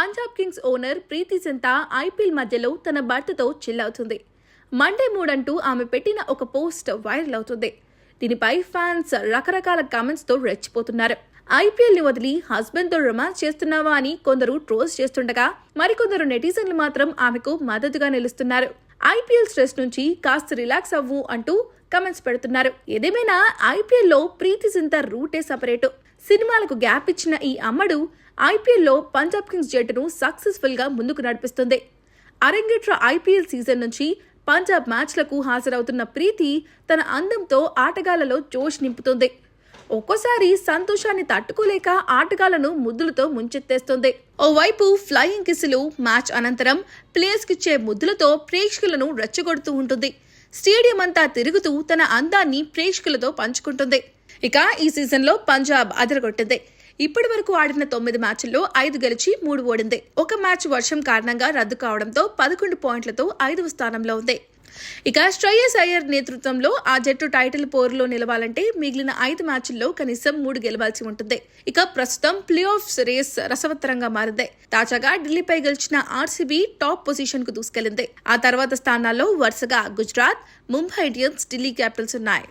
Punjab Kings owner ప్రీతి Zinta IPL మధ్యలో తన భర్తతో చిల్ అవుతుంది. మండే మూడ్ అంటూ ఆమె పెట్టిన ఒక పోస్ట్ వైరల్ అవుతుంది. దీనిపై ఫ్యాన్స్ రకరకాల కామెంట్స్ తో రెచ్చిపోతున్నారు. ఐపీఎల్ ని వదిలి హస్బెండ్ తో రొమాన్స్ చేస్తున్నావా అని కొందరు ట్రోల్స్ చేస్తుండగా మరికొందరు నెటిజన్లు మాత్రం ఆమెకు మద్దతుగా నిలుస్తున్నారు. ఐపీఎల్ స్ట్రెస్ నుంచి కాస్త రిలాక్స్ అవ్వు అంటూ కమెంట్స్ పెడుతున్నారు. ఏదేమైనా ఐపీఎల్ లో ప్రీతి జింతా రూటే సపరేటు. సినిమాలకు గ్యాప్ ఇచ్చిన ఈ అమ్మడు ఐపీఎల్లో పంజాబ్ కింగ్స్ జట్టును సక్సెస్ఫుల్ గా ముందుకు నడిపిస్తుంది. అరంగేట్ర ఐపీఎల్ సీజన్ నుంచి పంజాబ్ మ్యాచ్లకు హాజరవుతున్న ప్రీతి తన అందంతో ఆటగాళ్లలో జోష్ నింపుతుంది. ఒక్కోసారి సంతోషాన్ని తట్టుకోలేక ఆటగాళ్లను ముద్దులతో ముంచెత్తేస్తుంది. ఓవైపు ఫ్లయింగ్ కిస్సులు, మ్యాచ్ అనంతరం ప్లేయర్స్ కిచ్చే ముద్దులతో ప్రేక్షకులను రెచ్చగొడుతూ ఉంటుంది. స్టేడియం అంతా తిరుగుతూ తన అందాన్ని ప్రేక్షకులతో పంచుకుంటుంది. ఇక ఈ సీజన్లో పంజాబ్ అదరగొట్టింది. ఇప్పటి వరకు ఆడిన 9 మ్యాచ్ల్లో 5 గెలిచి 3 ఓడింది. ఒక మ్యాచ్ వర్షం కారణంగా రద్దు కావడంతో 11 పాయింట్లతో 5వ స్థానంలో ఉంది. ఇక శ్రేయస్ అయ్యర్ నేతృత్వంలో ఆ జట్టు టైటిల్ పోరులో నిలవాలంటే మిగిలిన 5 మ్యాచ్ల్లో కనీసం 3 గెలవాల్సి ఉంటుంది. ఇక ప్రస్తుతం ప్లే ఆఫ్ రేస్ రసవత్తరంగా మారింది. తాజాగా ఢిల్లీపై గెలిచిన ఆర్సీబీ టాప్ పొజిషన్ కు దూసుకెళ్లింది. ఆ తర్వాత స్థానాల్లో వరుసగా గుజరాత్, ముంబై ఇండియన్స్, ఢిల్లీ క్యాపిటల్స్ ఉన్నాయి.